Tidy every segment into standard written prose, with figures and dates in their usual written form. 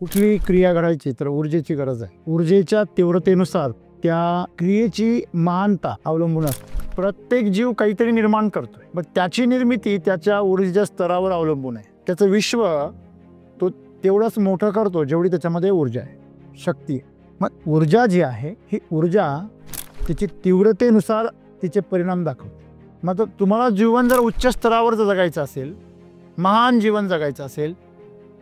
कुठली क्रिया घडायची तर ऊर्जेची गरज आहे. ऊर्जेच्या तीव्रतेनुसार त्या क्रियेची महानता अवलंबून असते. प्रत्येक जीव काहीतरी निर्माण करतोय, मग त्याची निर्मिती त्याच्या ऊर्जेच्या स्तरावर अवलंबून आहे. त्याचं विश्व तो तेवढंच मोठं करतो जेवढी त्याच्यामध्ये ऊर्जा आहे, शक्ती आहे. मग ऊर्जा जी आहे ही ऊर्जा तिची तीव्रतेनुसार तिचे परिणाम दाखवते. मग तुम्हाला जीवन जर उच्च स्तरावर जगायचं असेल, महान जीवन जगायचं असेल,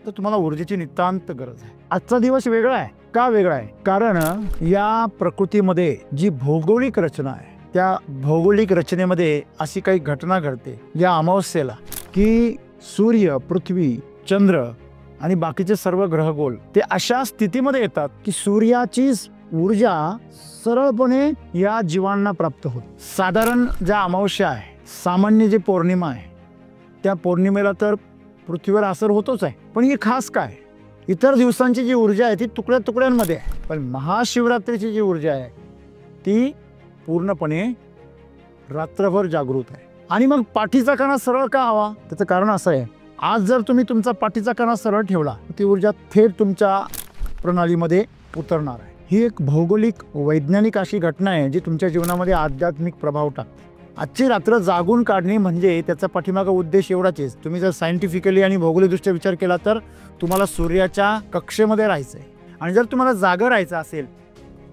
तर तुम्हाला ऊर्जेची नितांत गरज आहे. आजचा दिवस वेगळा आहे. का वेगळा आहे? कारण या प्रकृतीमध्ये जी भौगोलिक रचना आहे, त्या भौगोलिक रचनेमध्ये अशी काही घटना घडते या अमावस्येला की सूर्य, पृथ्वी, चंद्र आणि बाकीचे सर्व ग्रहगोल ते अशा स्थितीमध्ये येतात की सूर्याची ऊर्जा सरळपणे या जीवांना प्राप्त होते. साधारण ज्या अमावस्या आहे, सामान्य जे पौर्णिमा आहे, त्या पौर्णिमेला तर पृथ्वीवर असर होतोच आहे, पण ही खास काय, इतर दिवसांची जी ऊर्जा आहे ती तुकड्या तुकड्यांमध्ये आहे, पण महाशिवरात्रीची जी ऊर्जा आहे ती पूर्णपणे रात्रभर जागृत आहे. आणि मग पाठीचा कणा सरळ का हवा? त्याचं कारण असं आहे, आज जर तुम्ही तुमचा पाठीचा कणा सरळ ठेवला ती ऊर्जा थेट तुमच्या प्रणालीमध्ये उतरणार आहे. ही एक भौगोलिक वैज्ञानिक अशी घटना आहे जी तुमच्या जीवनामध्ये आध्यात्मिक प्रभाव टाकते. आजची रात्र जागून काढणे म्हणजे त्याचा पाठीमागा उद्देश एवढाच आहे. तुम्ही जर सायंटिफिकली आणि भौगोलिकदृष्ट्या विचार केला तर तुम्हाला सूर्याच्या कक्षेमध्ये राहायचं आहे. आणि जर तुम्हाला जागं राहायचं असेल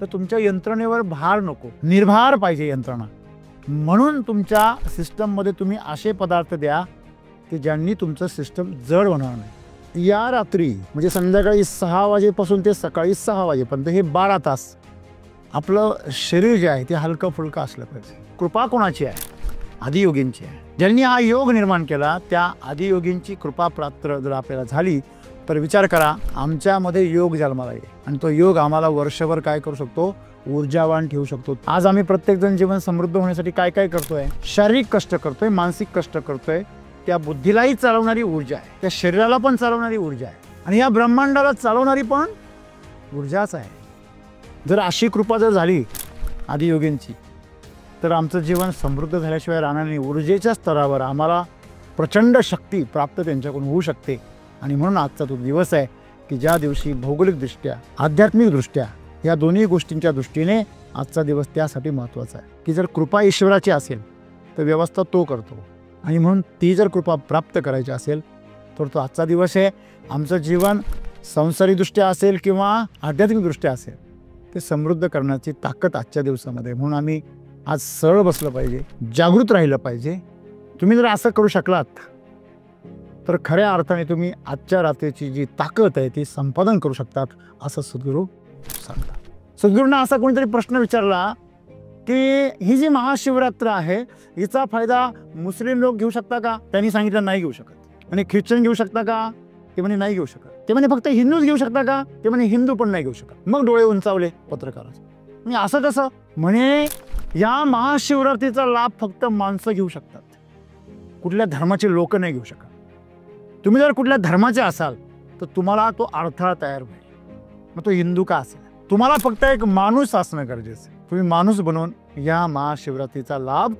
तर तुमच्या यंत्रणेवर भार नको, निर्भार पाहिजे यंत्रणा. म्हणून तुमच्या सिस्टममध्ये तुम्ही असे पदार्थ द्या की ज्यांनी तुमचं सिस्टम जड होणार नाही. या रात्री म्हणजे संध्याकाळी 6 वाजेपासून ते सकाळी 6 वाजेपर्यंत हे 12 तास आपलं शरीर जे आहे ते हलकं फुलकं असलं पाहिजे. कृपा कोणाची आहे? आदियोगींची आहे. ज्यांनी हा योग निर्माण केला त्या आदियोगींची कृपा प्राप्त जर आपल्याला झाली तर विचार करा, आमच्यामध्ये योग जन्माला येईल आणि तो योग आम्हाला वर्षभर काय करू शकतो? ऊर्जावान ठेवू शकतो. आज आम्ही प्रत्येकजण जीवन समृद्ध होण्यासाठी काय काय करतोय? शारीरिक कष्ट करतोय, मानसिक कष्ट करतोय. त्या बुद्धीलाही चालवणारी ऊर्जा आहे, त्या शरीराला पण चालवणारी ऊर्जा आहे आणि या ब्रह्मांडाला चालवणारी पण ऊर्जाच आहे. जर अशी कृपा जर झाली आदियोगींची तर आमचं जीवन समृद्ध झाल्याशिवाय राहणार नाही. ऊर्जेच्या स्तरावर आम्हाला प्रचंड शक्ती प्राप्त त्यांच्याकडून होऊ शकते. आणि म्हणून आजचा तो दिवस आहे की ज्या दिवशी भौगोलिकदृष्ट्या, आध्यात्मिकदृष्ट्या या दोन्ही गोष्टींच्या दृष्टीने आजचा दिवस त्यासाठी महत्त्वाचा आहे की जर कृपा ईश्वराची असेल तर व्यवस्था तो करतो. आणि म्हणून ती जर कृपा प्राप्त करायची असेल तर तो आजचा दिवस आहे. आमचं जीवन संसारीदृष्ट्या असेल किंवा आध्यात्मिकदृष्ट्या असेल ते समृद्ध करण्याची ताकद आजच्या दिवसामध्ये. म्हणून आम्ही आज सरळ बसलं पाहिजे, जागृत राहिलं पाहिजे. तुम्ही जर असं करू शकलात तर खऱ्या अर्थाने तुम्ही आजच्या रात्रीची जी ताकद आहे ती संपादन करू शकतात असं सद्गुरू सांगतात. सद्गुरूंना असा कोणीतरी प्रश्न विचारला की ही जी महाशिवरात्र आहे हिचा फायदा मुस्लिम लोक घेऊ शकता का? त्यांनी सांगितलं नाही घेऊ शकत. आणि ख्रिश्चन घेऊ शकता का? ते म्हणे नाही घेऊ शकत. ते म्हणे फक्त हिंदूच घेऊ शकता का? ते म्हणे हिंदू पण नाही घेऊ शकत. मग डोळे उंचावले पत्रकाराचे. म्हणजे असं कसं? म्हणे या महाशिवरात्रीचा लाभ फक्त माणसं घेऊ शकतात, कुठल्या धर्माचे लोक नाही घेऊ शकत. तुम्ही जर कुठल्या धर्माचे असाल तर तुम्हाला तो अडथळा तयार होईल. मग तो हिंदू का असेल, तुम्हाला फक्त एक माणूस असणं गरजेचं आहे. तुम्ही माणूस बनवून या महाशिवरात्रीचा लाभ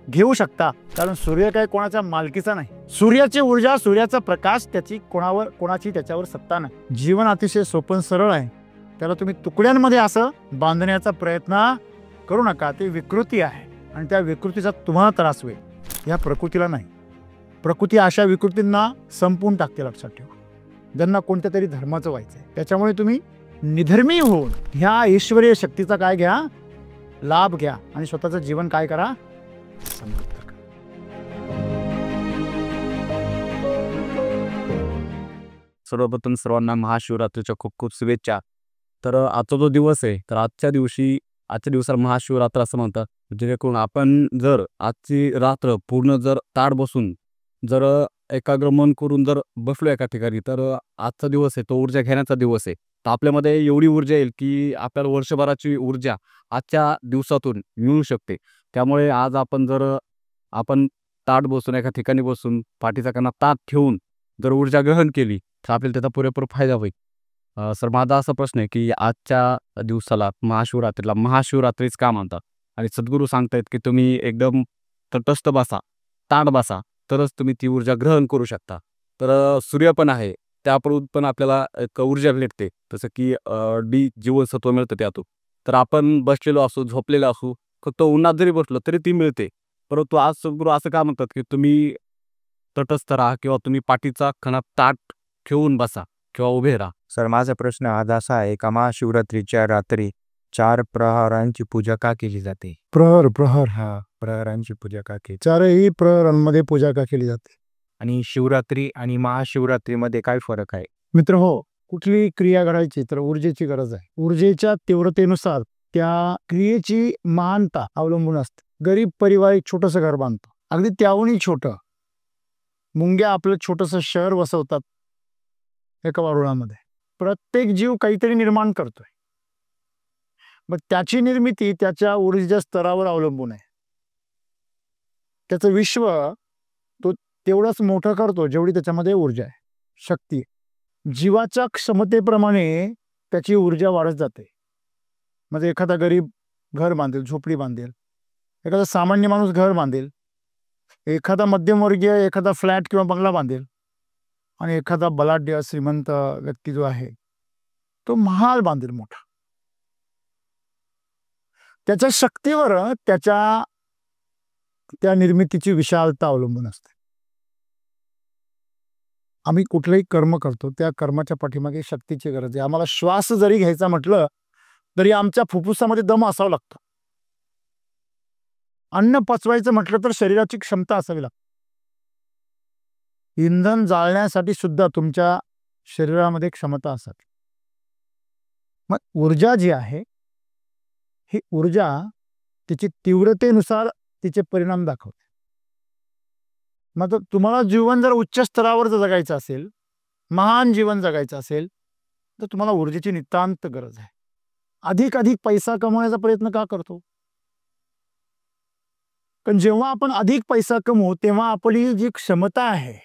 घेऊ शकता. कारण सूर्य काय कोणाच्या मालकीचा नाही. सूर्याची ऊर्जा, सूर्याचा प्रकाश, त्याची कोणाची त्याच्यावर सत्ता नाही. जीवन अतिशय सोपं सरळ आहे. त्याला तुम्ही तुकड्यांमध्ये असं बांधण्याचा प्रयत्न करू नका. ती विकृती आहे आणि त्या विकृतीचा तुम्हाला त्रास होईल, या प्रकृतीला नाही. प्रकृती अशा विकृतींना संपून टाकते. लक्षात ठेवा, ज्यांना कोणत्या तरी धर्माचं व्हायचं आहे. त्याच्यामुळे तुम्ही निधर्मी होऊन ह्या ईश्वरीय शक्तीचा काय घ्या, लाभ घ्या आणि स्वतःचं जीवन काय करा, समृद्ध करा. सर्वप्रथम सर्वांना महाशिवरात्रीच्या खूप खूप शुभेच्छा. तर आजचा जो दिवस आहे तर आजच्या दिवसाला महाशिवरात्र असं म्हणतात. जेणेकरून आपण जर आजची रात्र पूर्ण जर ताठ बसून जर एकाग्र मन करून जर बसलो एका ठिकाणी तर आजचा दिवस आहे तो ऊर्जा घेण्याचा दिवस आहे. तर आपल्यामध्ये एवढी ऊर्जा येईल की आपल्याला वर्षभराची ऊर्जा आजच्या दिवसातून मिळू शकते. त्यामुळे आज आपण ताठ बसून एका ठिकाणी बसून पाठीचा कणा ताठ ठेवून जर ऊर्जा ग्रहण केली तर आपल्याला त्याचा पुरेपूर फायदा होईल. सर, माझा असा प्रश्न आहे की आजच्या दिवसाला महाशिवरात्रीला महाशिवरात्रीच का म्हणतात? आणि सद्गुरू सांगतायत की तुम्ही एकदम तटस्थ बसा, ताठ बसा, तरच तुम्ही ती ऊर्जा ग्रहण करू शकता. तर सूर्य पण आहे, त्याकडून पण आपल्याला एक ऊर्जा भेटते. जसं की डी जीवनसत्व मिळतं त्यातून. तर आपण बसलेलो असू, झोपलेलो असू, फक्त उन्हात जरी बसलो तरी ती मिळते. परंतु आज सद्गुरू असं का म्हणतात, की तुम्ही तटस्थ राहा किंवा तुम्ही पाठीचा कणा ताठ ठेवून बसा किंवा उभे राहा. सर, माझा प्रश्न आज असा आहे का महाशिवरात्रीच्या रात्री 4 प्रहरांची पूजा का केली जाते? प्रहर प्रहरांची पूजा का केली? चारही प्रहरांमध्ये पूजा का केली जाते? आणि शिवरात्री आणि महाशिवरात्रीमध्ये काय फरक आहे? मित्र हो, कुठली क्रिया घडायची तर ऊर्जेची गरज आहे. ऊर्जेच्या तीव्रतेनुसार त्या क्रियेची महानता अवलंबून असते. गरीब परिवार एक छोटंसं घर बांधतो, अगदी त्याहूनही छोटं. मुंग्या आपलं छोटंसं शहर वसवतात एका वारुळामध्ये. प्रत्येक जीव काहीतरी निर्माण करतोय, मग त्याची निर्मिती त्याच्या ऊर्जेच्या स्तरावर अवलंबून आहे. त्याचं विश्व तो तेवढंच मोठं करतो जेवढी त्याच्यामध्ये ऊर्जा आहे, शक्ती आहे. जीवाच्या क्षमतेप्रमाणे त्याची ऊर्जा वाढत जाते. म्हणजे एखादा गरीब घर बांधेल, झोपडी बांधेल, एखादा सामान्य माणूस घर बांधेल, एखादा मध्यमवर्गीय एखादा फ्लॅट किंवा बंगला बांधेल, आणि एखादा बलाढ्य श्रीमंत व्यक्ती जो आहे तो महाल बांधेल मोठा. त्याच्या शक्तीवर त्याच्या त्या निर्मितीची विशालता अवलंबून असते. आम्ही कुठलंही कर्म करतो त्या कर्माच्या पाठीमागे शक्तीची गरज आहे. आम्हाला श्वास जरी घ्यायचा म्हटलं तरी आमच्या फुफ्फुसामध्ये दम असावा लागतो. अन्न पचवायचं म्हटलं तर शरीराची क्षमता असावी लागते. इंधन जाळण्यासाठी सुद्धा तुमच्या शरीरामध्ये क्षमता असावी. मग ऊर्जा जी आहे ही ऊर्जा तिची तीव्रतेनुसार तिचे परिणाम दाखवते. मग तुम्हाला जीवन जर उच्च स्तरावर जगायचं असेल, महान जीवन जगायचं असेल, तर तुम्हाला ऊर्जेची नितांत गरज आहे. अधिक पैसा कमवण्याचा प्रयत्न का करतो? पण जेव्हा आपण अधिक पैसा कमवू तेव्हा आपली जी क्षमता आहे,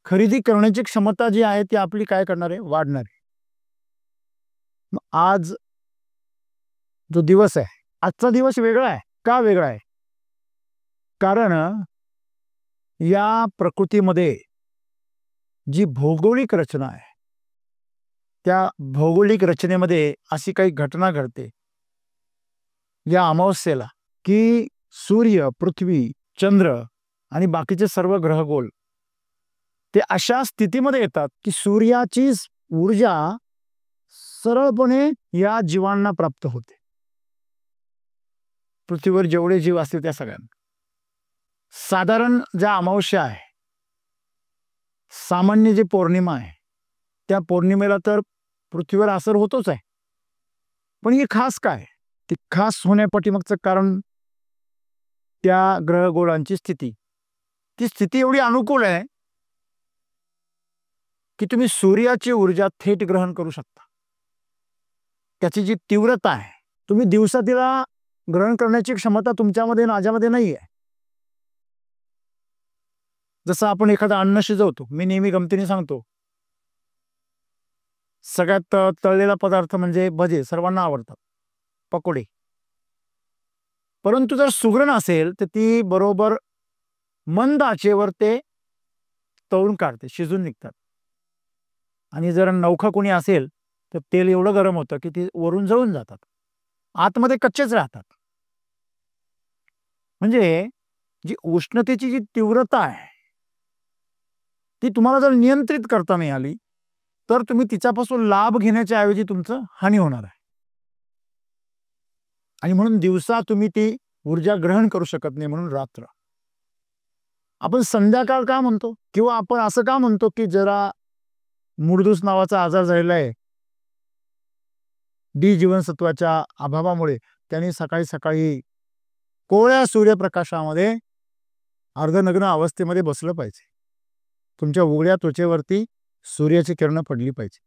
खरेदी करण्याची क्षमता जी आहे ती आपली काय करणार आहे? वाढणार आहे. आज जो दिवस आहे, आजचा दिवस वेगळा आहे. का वेगळा आहे? कारण या प्रकृतीमध्ये जी भौगोलिक रचना आहे, त्या भौगोलिक रचनेमध्ये अशी काही घटना घडते या अमावस्येला की सूर्य, पृथ्वी, चंद्र आणि बाकीचे सर्व ग्रहगोल ते अशा स्थितीमध्ये येतात की सूर्याची ऊर्जा सरळपणे या जीवांना प्राप्त होते. पृथ्वीवर जेवढे जीव असतील त्या सगळ्यांना. साधारण ज्या अमावस्या आहे, सामान्य जी पौर्णिमा आहे, त्या पौर्णिमेला तर पृथ्वीवर असर होतोच आहे. पण ही खास काय? ती खास होण्यापाठीमागचं कारण त्या ग्रहगोळांची स्थिती. ती स्थिती एवढी अनुकूल आहे की तुम्ही सूर्याची ऊर्जा थेट ग्रहण करू शकता. त्याची जी तीव्रता आहे, तुम्ही दिवसा तिला ग्रहण करण्याची क्षमता तुमच्यामध्ये माझ्यामध्ये नाही आहे. जसं आपण एखादं अन्न शिजवतो, मी नेहमी गमतीने सांगतो, सगळ्यात तळलेला पदार्थ म्हणजे भजे, सर्वांना आवडतात, पकोडे. परंतु जर सुगरण असेल तर ती बरोबर मंद आचेवर ते तळून काढते, शिजून निघतात. आणि जर नवखा कोणी असेल तर तेल एवढं गरम होतं की ते वरून जळून जातात, आतमध्ये कच्चेच राहतात. म्हणजे जी उष्णतेची जी तीव्रता आहे ती तुम्हाला जर नियंत्रित करता नाही आली तर तुम्ही तिच्यापासून लाभ घेण्याच्या ऐवजी तुमचं हानी होणार आहे. आणि म्हणून दिवसा तुम्ही ती ऊर्जा ग्रहण करू शकत नाही, म्हणून रात्र. आपण संध्याकाळ का म्हणतो, किंवा आपण असं का म्हणतो की जरा मूर्धूस नावाचा आजार झालेला आहे डी जीवनसत्वाच्या अभावामुळे, त्यांनी सकाळी सकाळी कोवळ्या सूर्यप्रकाशामध्ये अर्धनग्न अवस्थेमध्ये बसलं पाहिजे. तुमच्या उघड्या त्वचेवरती सूर्याची किरणं पडली पाहिजे.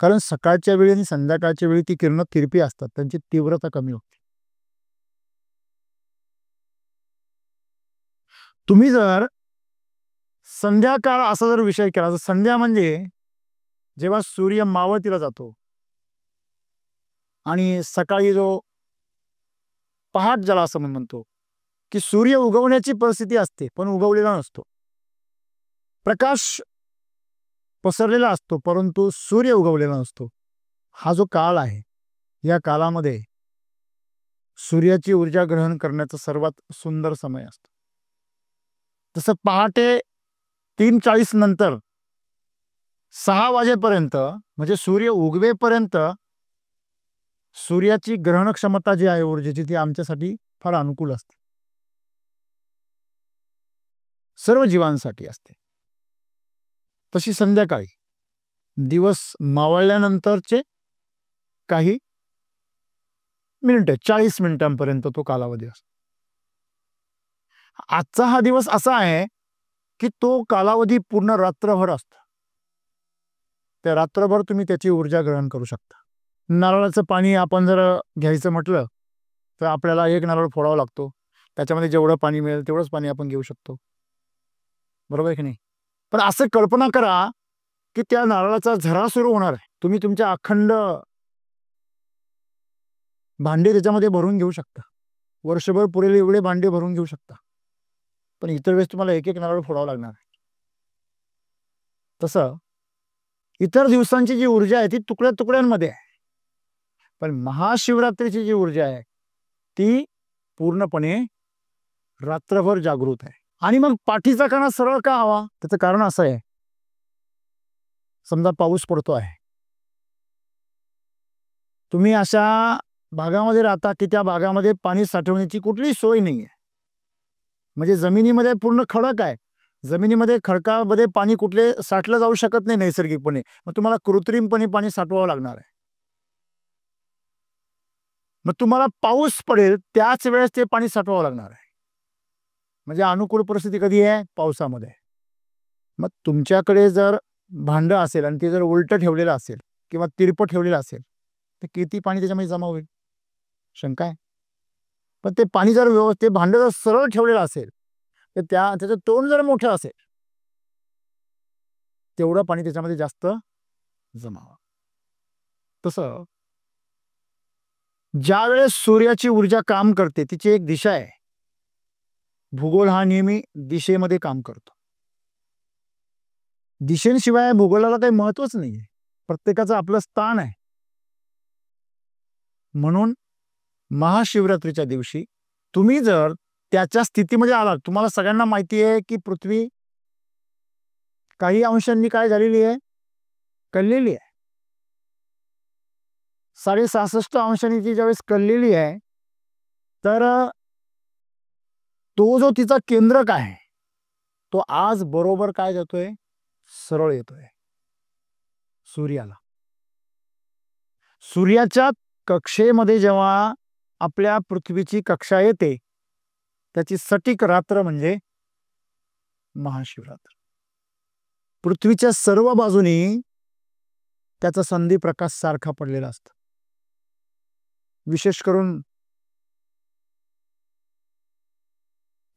कारण सकाळच्या वेळी आणि संध्याकाळच्या वेळी ती किरणं तिरपी असतात, त्यांची तीव्रता कमी होते. तुम्ही जर संध्याकाळ असा जर विषय केला, तर संध्या म्हणजे जेव्हा सूर्य मावळतीला जातो आणि सकाळी जो पहाट ज्याला असं म्हणतो की सूर्य उगवण्याची परिस्थिती असते पण उगवलेला नसतो. प्रकाश पसरलेला असतो, परंतु सूर्य उगवलेला नसतो. हा जो काळ आहे, या काळामध्ये सूर्याची ऊर्जा ग्रहण करण्याचा सर्वात सुंदर समय असतो. तसं पहाटे 3:40 नंतर 6 वाजेपर्यंत म्हणजे सूर्य उगवेपर्यंत सूर्याची ग्रहण क्षमता जी आहे ऊर्जेची, ती आमच्यासाठी फार अनुकूल असते, सर्व जीवांसाठी असते. तशी संध्याकाळी दिवस मावळल्यानंतरचे काही मिनिटे, 40 मिनिटांपर्यंत तो कालावधी असतो. आजचा हा दिवस असा आहे की तो कालावधी पूर्ण रात्रभर असतो. त्या रात्रभर तुम्ही त्याची ऊर्जा ग्रहण करू शकता. नारळाचं पाणी आपण जर घ्यायचं म्हटलं तर आपल्याला एक नारळ फोडावा लागतो. त्याच्यामध्ये जेवढं पाणी मिळेल तेवढंच पाणी आपण घेऊ शकतो, बरोबर आहे की नाही? पण असं कल्पना करा की त्या नारळाचा झरा सुरू होणार आहे. तुम्ही तुमच्या अखंड भांडे त्याच्यामध्ये भरून घेऊ शकता, वर्षभर पुरेल एवढे भांडे भरून घेऊ शकता. पण इतर वेळेस तुम्हाला एक एक नारळ फोडावं लागणार आहे. तसं इतर दिवसांची जी ऊर्जा आहे ती तुकड्या तुकड्यांमध्ये आहे, पण महाशिवरात्रीची जी ऊर्जा आहे ती पूर्णपणे रात्रभर जागृत आहे. आणि मग पाठीचा कणा सरळ का हवा? त्याचं कारण असं आहे, समजा पाऊस पडतो आहे, तुम्ही अशा भागामध्ये राहता की त्या भागामध्ये पाणी साठवण्याची कुठलीही सोय नाही आहे. म्हणजे जमिनीमध्ये पूर्ण खडक आहे, जमिनीमध्ये खडकामध्ये पाणी कुठले साठलं जाऊ शकत नाही नैसर्गिकपणे, मग तुम्हाला कृत्रिमपणे पाणी साठवावं लागणार आहे. मग तुम्हाला पाऊस पडेल त्याच वेळेस ते पाणी साठवावं लागणार आहे. म्हणजे अनुकूल परिस्थिती कधी आहे? पावसामध्ये. मग तुमच्याकडे जर भांडं असेल आणि ते जर उलटं ठेवलेलं असेल किंवा तिरपं ठेवलेलं असेल तर किती पाणी त्याच्यामध्ये जमा होईल? शंका आहे. पण ते पाणी जर व्यवस्थित, भांडं जर सरळ ठेवलेलं असेल तर त्याचं तोंड जर मोठं असेल तेवढं पाणी त्याच्यामध्ये जास्त जमा होईल. तसं ज्या वेळेस सूर्याची ऊर्जा काम करते तिची एक दिशा आहे. भूगोल हा नेहमी दिशेमध्ये काम करतो. दिशेशिवाय भूगोलाला काही महत्वच नाहीये. प्रत्येकाचं आपलं स्थान आहे. म्हणून महाशिवरात्रीच्या दिवशी तुम्ही जर त्याच्या स्थितीमध्ये आलात, तुम्हाला सगळ्यांना माहिती आहे की पृथ्वी काही अंशांनी काय झालेली आहे? कललेली आहे. 66.5 अंशांनी ती ज्यावेळेस कललेली आहे तर तो जो तिचा केंद्रक आहे तो आज बरोबर काय जातोय? सरळ येतोय सूर्याला. सूर्याच्या कक्षेमध्ये जेव्हा आपल्या पृथ्वीची कक्षा येते त्याची सटीक रात्र म्हणजे महाशिवरात्र. पृथ्वीच्या सर्व बाजूनी त्याचा संधी प्रकाश सारखा पडलेला असतो. विशेष करून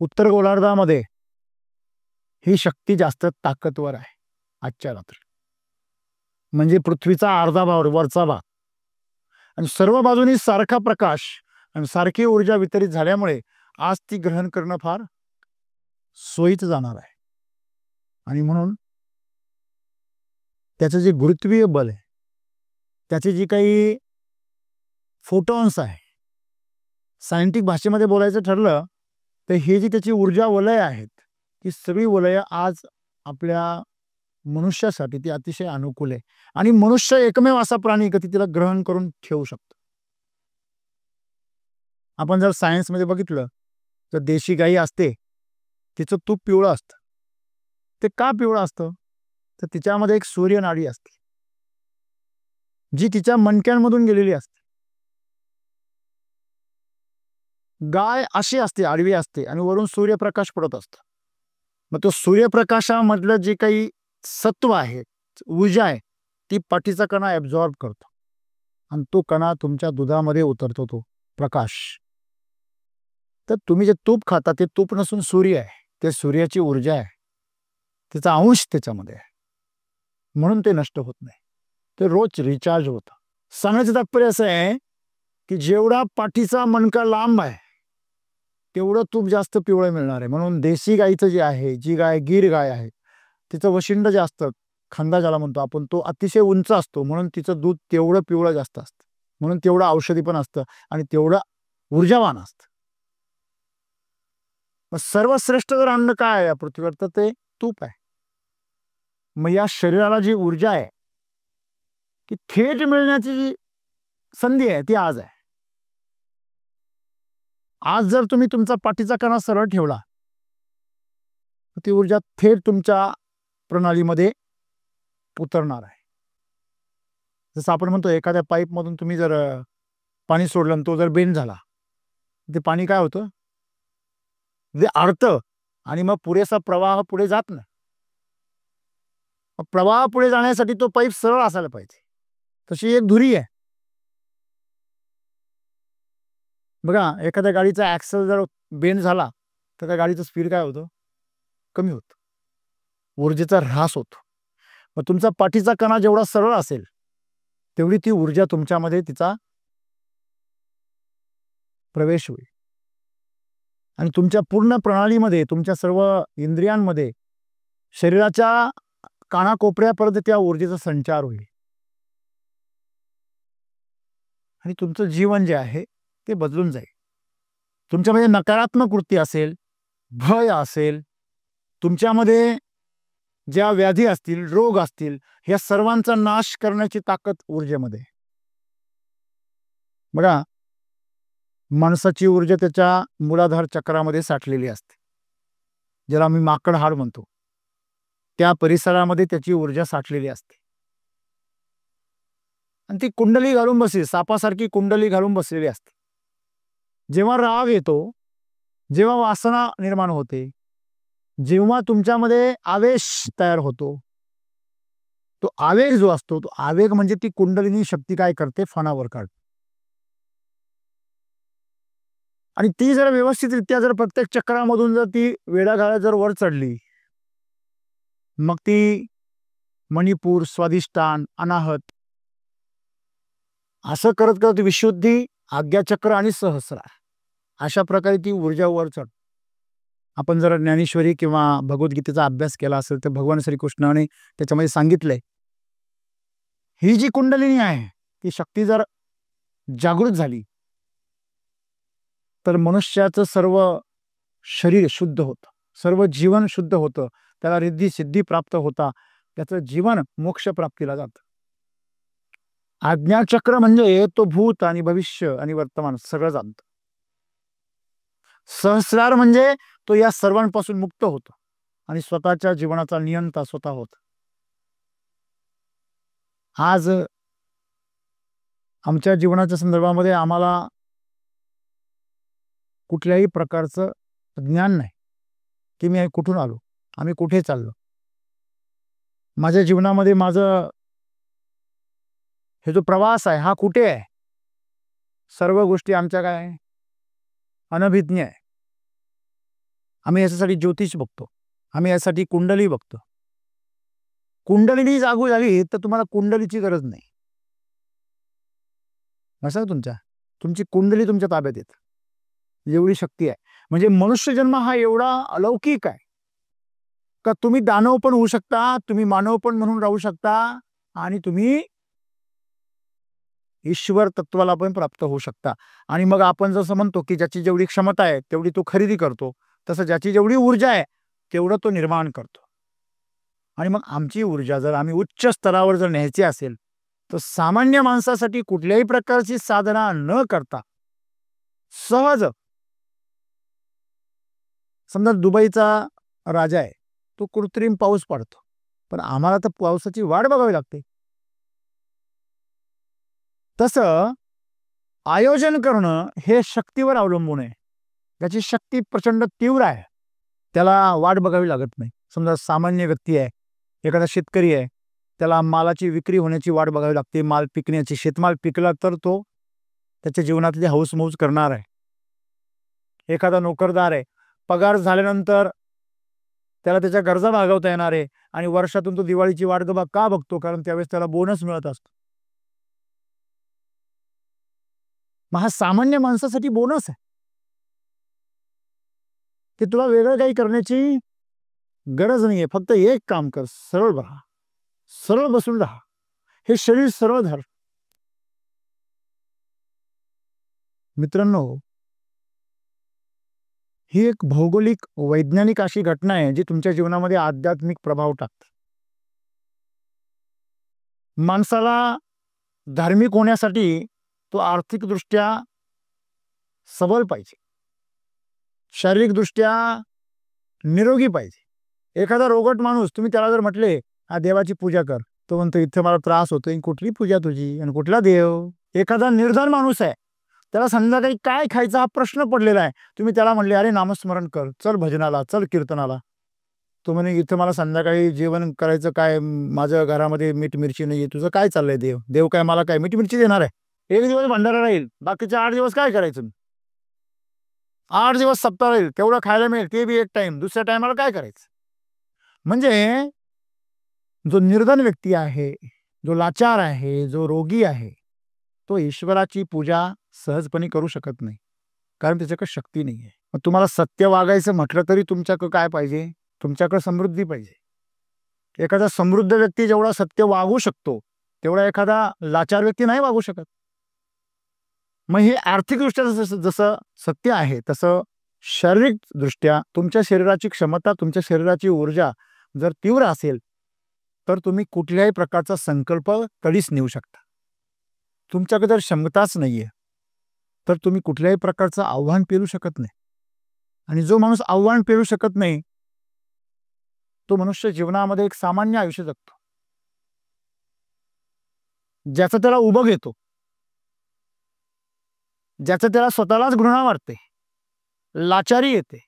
उत्तर गोलार्धामध्ये ही शक्ती जास्त ताकदवर आहे आजच्या रात्री. म्हणजे पृथ्वीचा अर्धा भाग, वरचा भाग, आणि सर्व बाजूनी सारखा प्रकाश आणि सारखी ऊर्जा वितरित झाल्यामुळे आज ती ग्रहण करणं फार सोयीचं जाणार आहे. आणि म्हणून त्याचं जे गुरुत्वीय बल आहे, त्याचे जी काही फोटॉन्स आहे, सायंटिफिक भाषेमध्ये बोलायचं ठरलं तर हे जी त्याची ऊर्जा वलय आहेत ती सगळी वलय आज आपल्या मनुष्यासाठी ती अतिशय अनुकूल आहे. आणि मनुष्य एकमेव असा प्राणी की तिला ग्रहण करून ठेवू शकतो. आपण जर सायन्समध्ये बघितलं तर देशी गाई असते तिचं तूप पिवळं असतं. ते का पिवळं असतं? तर तिच्यामध्ये एक सूर्यनाडी असते जी तिच्या मणक्यांमधून गेलेली असते. गाय अशी असते, आडवी असते, आणि वरून सूर्यप्रकाश पडत असतो. मग तो सूर्यप्रकाशामधलं जे काही सत्व आहे, ऊर्जा आहे, ती पाठीचा कणा ॲब्झॉर्ब करतो आणि तो कणा तुमच्या दुधामध्ये उतरतो, तो प्रकाश. तर तुम्ही जे तूप खाता ते तूप नसून सूर्य आहे, ते सूर्याची ऊर्जा आहे, त्याचा अंश त्याच्यामध्ये आहे, म्हणून ते नष्ट होत नाही, ते रोज रिचार्ज होतं. सांगण्याचं तात्पर्य असं आहे की जेवढा पाठीचा मणका लांब आहे तेवढं तूप जास्त पिवळं मिळणार आहे. म्हणून देशी गाईचं जे आहे, जी गाय गीर गाय आहे, तिचं वशिंड जास्त, खंदा ज्याला म्हणतो आपण, तो अतिशय उंच असतो, म्हणून तिचं दूध तेवढं पिवळं जास्त असतं, म्हणून तेवढं औषधी पण असतं आणि तेवढं ऊर्जावान असतं. मग सर्वश्रेष्ठ जर अन्न काय आहे या पृथ्वीवर, तर ते तूप आहे. मग या शरीराला जी ऊर्जा आहे की थेट मिळण्याची जी संधी आहे ती आज आहे. आज जर तुम्ही तुमचा पाठीचा कणा सरळ ठेवला तर ती ऊर्जा थेट तुमच्या प्रणालीमध्ये उतरणार आहे. जसं आपण म्हणतो एखाद्या पाईप मधून तुम्ही जर पाणी सोडलं आणि तो जर बेंड झाला, ते पाणी काय होतं, जे अडतं आणि मग पुरेसा प्रवाह पुढे जात नाही. प्रवाह पुढे जाण्यासाठी तो पाईप सरळ असायला पाहिजे. तशी एक धुरी आहे बघा. एखाद्या गाडीचा ऍक्सल जर बेंड झाला तर त्या गाडीचं स्पीड काय होतं, कमी होतं, ऊर्जेचा ऱ्हास होतो. मग तुमचा पाठीचा कणा जेवढा सरळ असेल तेवढी ती ऊर्जा तुमच्यामध्ये तिचा प्रवेश होईल आणि तुमच्या पूर्ण प्रणालीमध्ये, तुमच्या सर्व इंद्रियांमध्ये, शरीराच्या कानाकोपऱ्यापर्यंत त्या ऊर्जेचा संचार होईल आणि तुमचं जीवन जे आहे ते बदलून जाईल. तुमच्यामध्ये नकारात्मक वृत्ती असेल, भय असेल, तुमच्यामध्ये ज्या व्याधी असतील, रोग असतील, या सर्वांचा नाश करण्याची ताकद ऊर्जेमध्ये. बघा, माणसाची ऊर्जा त्याच्या मूलाधार चक्रामध्ये साठलेली असते, ज्याला आम्ही माकड हाड म्हणतो. त्या परिसरामध्ये त्याची ऊर्जा साठलेली असते आणि ती कुंडली घालून बसली, सापासारखी कुंडली घालून बसलेली असते. जेव्हा राग येतो, जेव्हा वासना निर्माण होते, जेव्हा तुमच्यामध्ये आवेश तयार होतो, तो आवेग जो असतो, तो आवेग म्हणजे ती कुंडलिनी शक्ती काय करते, फणावर काढते. आणि ती जर व्यवस्थितरित्या जर प्रत्येक चक्रामधून जर ती वेळाघाला जर वर चढली, मग ती मणिपूर, स्वादिष्टान, अनाहत असं करत करत विशुद्धी, आज्ञाचक्र आणि सहस्रार अशा प्रकारे ती ऊर्जा वर चढ. आपण जर ज्ञानेश्वरी किंवा भगवद्गीतेचा अभ्यास केला असेल तर भगवान श्रीकृष्णाने त्याच्यामध्ये सांगितलंय, ही जी कुंडलिनी आहे ती शक्ती जर जागृत झाली तर मनुष्याचं सर्व शरीर शुद्ध होतं, सर्व जीवन शुद्ध होतं, त्याला रिद्धी सिद्धी प्राप्त होता, त्याचं जीवन मोक्ष प्राप्तीला जातं. आज्ञाचक्र म्हणजे तो भूत आणि भविष्य आणि वर्तमान सगळं जाणतं. सहस्रार म्हणजे तो या सर्वांपासून मुक्त होतो आणि स्वतःच्या जीवनाचा नियंता स्वतः होत. आज आमच्या जीवनाच्या संदर्भामध्ये आम्हाला कुठल्याही प्रकारचं ज्ञान नाही की मी कुठून आलो, आम्ही कुठे चाललो. माझ्या जीवनामध्ये माझं हे जो प्रवास आहे हा कुठे आहे, सर्व गोष्टी आमच्या काय अनभिज्ञ आहे. आम्ही याच्यासाठी ज्योतिष बघतो, आम्ही यासाठी कुंडली बघतो. कुंडलिनी जागू झाली तर तुम्हाला कुंडलीची गरज नाही. असं तुमची कुंडली तुमच्या ताब्यात येत, एवढी शक्ती आहे. म्हणजे मनुष्य जन्म हा एवढा अलौकिक आहे का तुम्ही दानव पण होऊ शकता, तुम्ही मानव पण म्हणून राहू शकता आणि तुम्ही ईश्वर तत्वाला पण प्राप्त होऊ शकता. आणि मग आपण जसं म्हणतो की ज्याची जेवढी क्षमता आहे तेवढी तो खरेदी करतो, तसं ज्याची जेवढी ऊर्जा आहे तेवढं तो निर्माण करतो. आणि मग आमची ऊर्जा जर आम्ही उच्च स्तरावर जर न्यायची असेल तर सामान्य माणसासाठी कुठल्याही प्रकारची साधना न करता सहज, समजा दुबईचा राजा आहे, तो कृत्रिम पाऊस पडतो, पण आम्हाला तर पावसाची वाट बघावी लागते. तसं आयोजन करणं हे शक्तीवर अवलंबून आहे. त्याची शक्ती प्रचंड तीव्र आहे, त्याला वाट बघावी लागत नाही. समजा सामान्य व्यक्ती आहे, एखादा शेतकरी आहे, त्याला मालाची विक्री होण्याची वाट बघावी लागते, माल पिकण्याची. शेतमाल पिकला तर तो त्याच्या जीवनातली हौसमौज करणार आहे. एखादा नोकरदार आहे, पगार झाल्यानंतर त्याला त्याच्या गरजा भागवता येणार आहे आणि वर्षातून तो दिवाळीची वाट का बघतो, कारण त्यावेळेस त्याला बोनस मिळत असतो. मग हा सामान्य माणसासाठी बोनस आहे, ते तुला वेगळं काही करण्याची गरज नाहीये. फक्त एक काम कर, सरळ राहा, सरळ बसून राहा, हे शरीर सरळ धर. मित्रांनो, ही एक भौगोलिक वैज्ञानिक अशी घटना आहे जी तुमच्या जीवनामध्ये आध्यात्मिक प्रभाव टाकते. माणसाला धार्मिक होण्यासाठी तो आर्थिकदृष्ट्या सबल पाहिजे, शारीरिकदृष्ट्या निरोगी पाहिजे. एखादा रोगट माणूस तुम्ही त्याला जर म्हटले हा देवाची पूजा कर, तो म्हणतो इथे मला त्रास होतोय, कुठली पूजा तुझी आणि कुठला देव. एखादा निर्धन माणूस आहे, त्याला संध्याकाळी काय खायचा हा प्रश्न पडलेला आहे, तुम्ही त्याला म्हणले अरे नामस्मरण कर, चल भजनाला, चल कीर्तनाला, तो म्हणे इथं मला संध्याकाळी जेवण करायचं काय, माझ्या घरामध्ये मीठ मिरची नाही, तुझं काय चाललंय, देव देव काय मला काय मीठ मिरची देणार आहे. एक दिवस भंडारा राहील, बाकीचे 8 दिवस काय करायचं, 8 दिवस सप्ताह राहील, तेवढं खायला मिळेल, ते बी एक टाइम, दुसऱ्या टायमाला काय करायचं. म्हणजे जो निर्धन व्यक्ती आहे, जो लाचार आहे, जो रोगी आहे, तो ईश्वराची पूजा सहजपणे करू शकत नाही, कारण त्याच्याकडे शक्ती नाही आहे. मग तुम्हाला सत्य वागायचं म्हटलं तरी तुमच्याकडे काय पाहिजे, तुमच्याकडे समृद्धी पाहिजे. एखादा समृद्ध व्यक्ती जेवढा सत्य वागू शकतो तेवढा एखादा लाचार व्यक्ती नाही वागू शकत. मग हे आर्थिकदृष्ट्या जसं सत्य आहे तसं शारीरिकदृष्ट्या तुमच्या शरीराची क्षमता, तुमच्या शरीराची ऊर्जा जर तीव्र असेल तर तुम्ही कुठल्याही प्रकारचा संकल्प कधीच नेऊ शकता. तुमच्याकडे जर क्षमताच नाहीये तर तुम्ही कुठल्याही प्रकारचं आव्हान पेलू शकत नाही. आणि जो माणूस आव्हान पेलू शकत नाही तो मनुष्य जीवनामध्ये एक सामान्य आयुष्य जगतो, ज्याचं त्याला उभं घेतो, ज्याचं त्याला स्वतःलाच घृणा वाटते, लाचारी येते.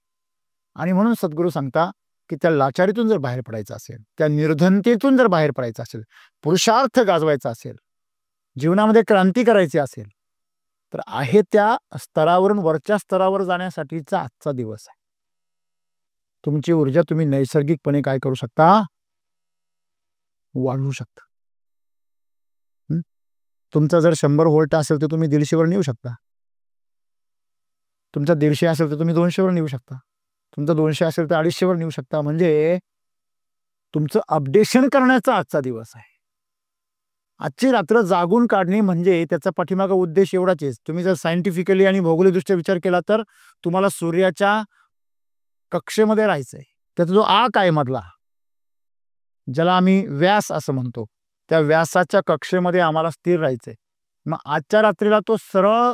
आणि म्हणून सद्गुरू सांगता की त्या लाचारीतून जर बाहेर पडायचं असेल, त्या निर्धनतेतून जर बाहेर पडायचं असेल, पुरुषार्थ गाजवायचा असेल, जीवनामध्ये क्रांती करायची असेल, तर आहे त्या स्तरावरून वरच्या स्तरावर जाण्यासाठीचा आजचा दिवस आहे. तुमची ऊर्जा तुम्ही नैसर्गिकपणे काय करू शकता, वाढवू शकता. तुमचा जर 100 व्होल्ट असेल तर तुम्ही 150 वर नेऊ शकता. तुमचा 150 असेल तर तुम्ही 200 वर नेऊ शकता. तुमचा 200 असेल तर 250 वर नेऊ शकता. म्हणजे तुमचं अपडेशन करण्याचा आजचा दिवस आहे. आजची रात्र जागून काढणे म्हणजे त्याचा पाठीमागा उद्देश एवढाच आहे. तुम्ही जर सायंटिफिकली आणि भौगोलिकदृष्ट्या विचार केला तर तुम्हाला सूर्याच्या कक्षेमध्ये राहायचंय. त्याचा जो आक आहे मधला, ज्याला आम्ही व्यास असं म्हणतो, त्या व्यासाच्या कक्षेमध्ये आम्हाला स्थिर राहायचंय. मग आजच्या रात्रीला तो सरळ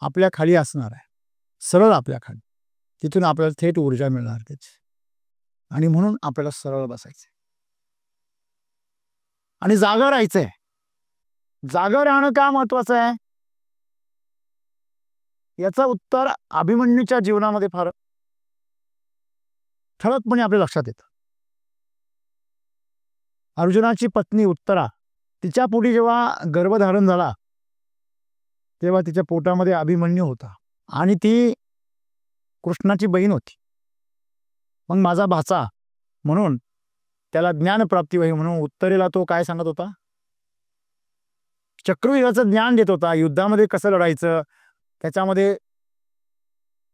आपल्या खाली असणार आहे, सरळ आपल्या खाली. तिथून आपल्याला थेट ऊर्जा मिळणार त्याची. आणि म्हणून आपल्याला सरळ बसायचंय आणि जागा राहायचंय. जागा राहणं का महत्वाचं आहे याचं उत्तर अभिमन्यूच्या जीवनामध्ये फार ठळकपणे आपल्या लक्षात येतं. अर्जुनाची पत्नी उत्तरा, तिच्या पोटी जेव्हा गर्भधारण झाला तेव्हा तिच्या पोटामध्ये अभिमन्यू होता आणि ती कृष्णाची बहीण होती. मग माझा भाचा म्हणून त्याला ज्ञानप्राप्ती व्हावी म्हणून उत्तरेला तो काय सांगत होता, चक्रव्यूहाचं ज्ञान देत होता. युद्धामध्ये कसं लढायचं, त्याच्यामध्ये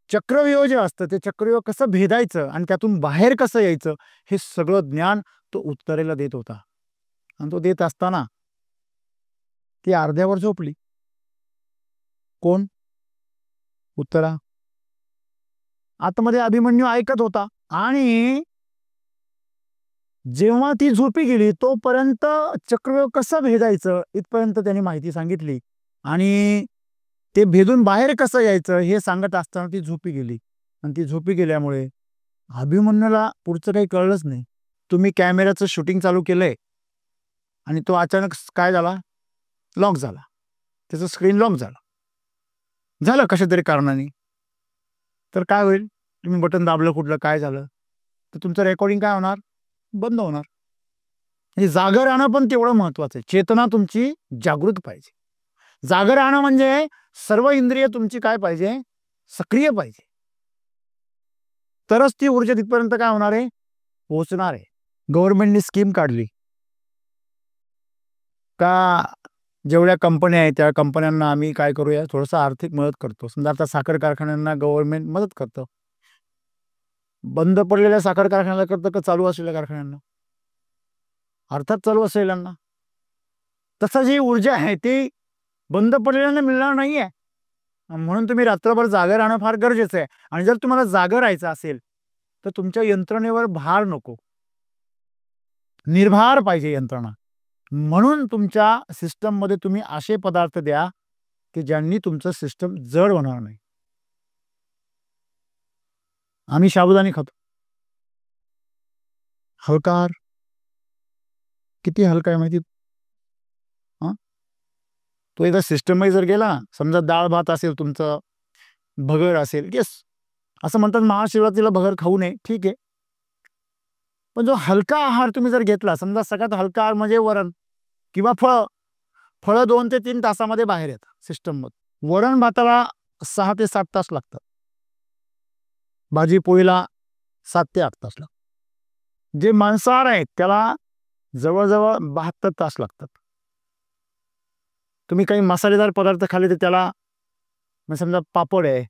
चक्रव्यूह जे असतं ते चक्रव्यूह कसं भेदायचं आणि त्यातून बाहेर कसं यायचं हे सगळं ज्ञान तो उत्तरेला देत होता. आणि तो देत असताना ती अर्ध्यावर झोपली. कोण? उत्तरा. आतमध्ये अभिमन्यू ऐकत होता आणि जेव्हा ती झोपी गेली तोपर्यंत चक्रव्यूह कसं भेदायचं इथपर्यंत त्यांनी माहिती सांगितली आणि ते भेदून बाहेर कसं यायचं हे सांगत असताना ती झोपी गेली. आणि ती झोपी गेल्यामुळे अभिमन्यूला पुढचं काही कळलंच नाही. तुम्ही कॅमेऱ्याचं शूटिंग चालू केलंय आणि तो अचानक काय झाला, लॉक झाला, त्याचं स्क्रीन लॉक झालं कशा तरी कारणाने. तर काय होईल, तुम्ही बटन दाबलं कुठलं काय झालं तर तुमचं रेकॉर्डिंग काय होणार, बंद होणार. म्हणजे जागर राहणं पण तेवढं महत्वाचं आहे. चेतना तुमची जागृत पाहिजे. जागर राहणं म्हणजे सर्व इंद्रिय तुमची काय पाहिजे, सक्रिय पाहिजे. तरच ती ऊर्जा तिथपर्यंत काय होणार आहे, पोहोचणार आहे. गव्हर्नमेंटने स्कीम काढली का जेवढ्या कंपन्या आहेत त्या कंपन्यांना आम्ही काय करूया, थोडंसं आर्थिक मदत करतो. समजा आता साखर कारखान्यांना गव्हर्नमेंट मदत करतं. बंद पडलेल्या साखर कारखान्याला करतं का चालू असलेल्या कारखान्यांना? अर्थात चालू असलेल्यांना. तसं जी ऊर्जा आहे ती बंद पडलेल्यांना मिळणार नाहीये. म्हणून तुम्ही रात्रभर जागे राहणं फार गरजेचं आहे. आणि जर तुम्हाला जागं राहायचं असेल तर तुमच्या यंत्रणेवर भार नको, निर्भार पाहिजे यंत्रणा. म्हणून तुमच्या सिस्टममध्ये तुम्ही असे पदार्थ द्या की ज्यांनी तुमचं सिस्टम जड होणार नाही. आम्ही साबुदाणे खातो, हलका. किती हलका आहे माहिती? तो एकदा सिस्टममध्ये जर गेला, समजा डाळ भात असेल तुमचं, भगर असेल, येस, असं म्हणतात महाशिवरात्रीला भगर खाऊ नये, ठीक आहे. पण जो हलका आहार तुम्ही जर घेतला, समजा सगळ्यात हलका आहार म्हणजे वरण किंवा फळं 2 ते 3 तासामध्ये बाहेर येतात सिस्टममध्ये. वरण भाताला 6 ते 7 तास लागतात, भाजी पोळीला 7 ते 8 तास लागतात. जे मांसाहार आहेत त्याला जवळजवळ 72 तास लागतात. तुम्ही काही मसालेदार पदार्थ खाल्ले तर त्याला, समजा पापड आहे,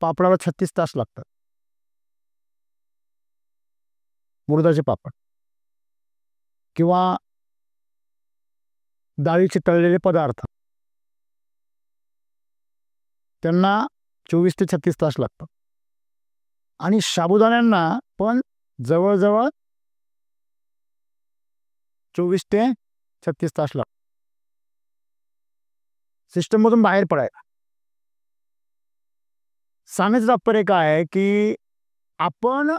पापडाला 36 तास लागतात, मुरदाचे पापड, किंवा डाळीचे तळलेले पदार्थ, त्यांना 24 ते 36 तास लागतात. आणि साबुदाण्यांना पण जवळजवळ 24 ते 36 तास लागतात सिस्टममधून बाहेर पडायला. सांगायचं तात्पर्य काय आहे की आपण